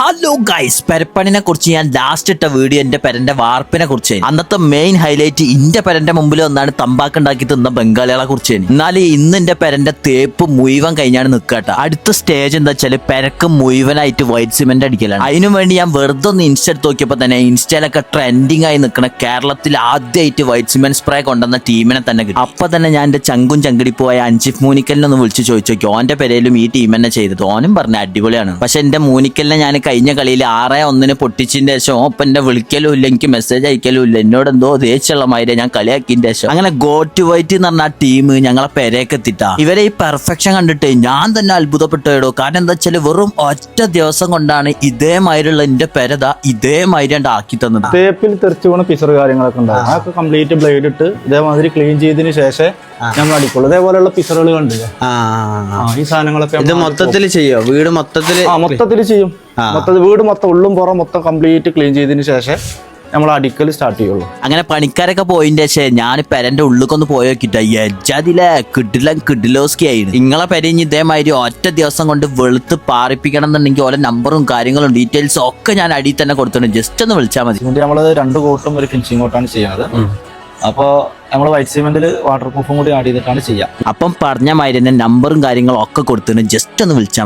Hello guys, പെരപ്പണിനെ കുറിച്ച് ഞാൻ last ഇട്ട വീഡിയോ എന്റെ പെരന്റെ വാർപ്പിനെ കുറിച്ച്. അന്നത്തെ മെയിൻ ഹൈലൈറ്റ് ഇന്റെ പെരന്റെ മുമ്പിൽ ഒന്നാണ് തമ്പാക്കുണ്ടാക്കി തിന്ന ബംഗാളികളെ കുറിച്ച്. എന്നാൽ ഇന്ന് എന്റെ പെരന്റെ തേപ്പ് മുഴുവൻ കഴിഞ്ഞാണ് നിൽക്കട്ടെ. അടുത്ത സ്റ്റേജ് എന്താ വെച്ചാൽ പെരക്ക് മുഴുവനായിട്ട് വൈറ്റ് സിമെന്റ് അടിക്കലാണ്. അതിനു വേണ്ടി ഞാൻ വെറുതെ ഒന്ന് ഇൻസ്റ്റ എടുത്ത് നോക്കിയപ്പോൾ തന്നെ ഇൻസ്റ്റയിലൊക്കെ ട്രെൻഡിങ് ആയി നിൽക്കുന്ന കേരളത്തിൽ ആദ്യമായിട്ട് വൈറ്റ് സിമെന്റ് സ്പ്രേ കൊണ്ടുവന്ന ടീമിനെ തന്നെ കിട്ടി. അപ്പൊ തന്നെ ഞാൻ എന്റെ ചങ്കും ചങ്കിടി പോയ അഞ്ചിഫ് മൂനിക്കലിനൊന്ന് വിളിച്ച് ചോദിച്ചു നോക്കി ഓന്റെ പെരയിലും ഈ ടീം തന്നെ ചെയ്തത്. ഓനും പറഞ്ഞ അടിപൊളിയാണ്. പക്ഷെ എന്റെ മൂനിക്കലിനെ ഞാൻ കഴിഞ്ഞ കളിയിൽ 6-1 പൊട്ടിച്ചതിന്റെ ശേഷം ഓപ്പ എന്റെ വിളിക്കലും ഇല്ല, എനിക്ക് മെസ്സേജ് അയക്കലും ഇല്ല. എന്നോട് എന്തോ ദേഷ്യമുള്ള മാതിരി ഞാൻ കളിയാക്കിന്റെ ശേഷം അങ്ങനെ ഗോ ടു വൈറ്റ് എന്ന് പറഞ്ഞ ആ ടീം ഞങ്ങളെ പെരയൊക്കെ എത്തിട്ടാ. ഇവരെ ഈ പെർഫെക്ഷൻ കണ്ടിട്ട് ഞാൻ തന്നെ അത്ഭുതപ്പെട്ടോ. കാരണം എന്താ വെച്ചാൽ വെറും ഒറ്റ ദിവസം കൊണ്ടാണ് ഇതേമാതിരിയുള്ള എന്റെ പെരത ഇതേമാതിരി ആക്കി തന്നത്. തേപ്പിൽ തെറിച്ചു പോണ പിസർ കാര്യങ്ങളൊക്കെ ഉണ്ടാവും. അതൊക്കെ കംപ്ലീറ്റ് ബ്ലേഡ് ഇട്ട് ഇതേമാതിരി ക്ലീൻ ചെയ്തതിന് ശേഷം നമ്മൾ അടിക്കുള്ളൂ. ഇതേപോലെയുള്ള പിസറുകൾ കണ്ടില്ലേ, ഈ സാധനങ്ങളൊക്കെ ഇത് മൊത്തത്തിൽ ചെയ്യോ? വീട് മൊത്തത്തിൽ ചെയ്യും. വീട് മൊത്തം ഉള്ളും പുറം മൊത്തം കംപ്ലീറ്റ് ക്ലീൻ ചെയ്തതിന് ശേഷം നമ്മൾ അടിക്കൽ സ്റ്റാർട്ട് ചെയ്യുള്ളൂ. അങ്ങനെ പണിക്കാരൊക്കെ പോയിന്റെ ശേഷം ഞാൻ പെരന്റെ ഉള്ളിലേക്കൊന്ന് പോയി നോക്കിട്ടാ എജാതിലെ കിഡിലോസ്കി ആയിരുന്നു. നിങ്ങളെ പെരഞ്ഞ് ഇതേമാതിരി ഒറ്റ ദിവസം കൊണ്ട് വെളുത്ത് പാറിപ്പിക്കണം എന്നുണ്ടെങ്കിൽ ഓരോ നമ്പറും കാര്യങ്ങളും ഡീറ്റെയിൽസും ഒക്കെ ഞാൻ അടിയിൽ തന്നെ കൊടുത്തിട്ടുണ്ട്. ജസ്റ്റ് ഒന്ന് വിളിച്ചാൽ മതി. നമ്മൾ 2 കോട്ടും ഒരു ഫിനിഷിംഗ് കോട്ടാണ് ചെയ്യുന്നത്. അപ്പോൾ നമ്മൾ വൈറ്റ് സിമെന്റിൽ വാട്ടർ പ്രൂഫും കൂടി ആഡ് ചെയ്തിട്ടാണ് ചെയ്യുക. അപ്പം പറഞ്ഞ മാതിരി തന്നെ നമ്പറും കാര്യങ്ങളും ഒക്കെ കൊടുത്തിട്ടുണ്ട്. ജസ്റ്റ് ഒന്ന് വിളിച്ചാൽ മതി.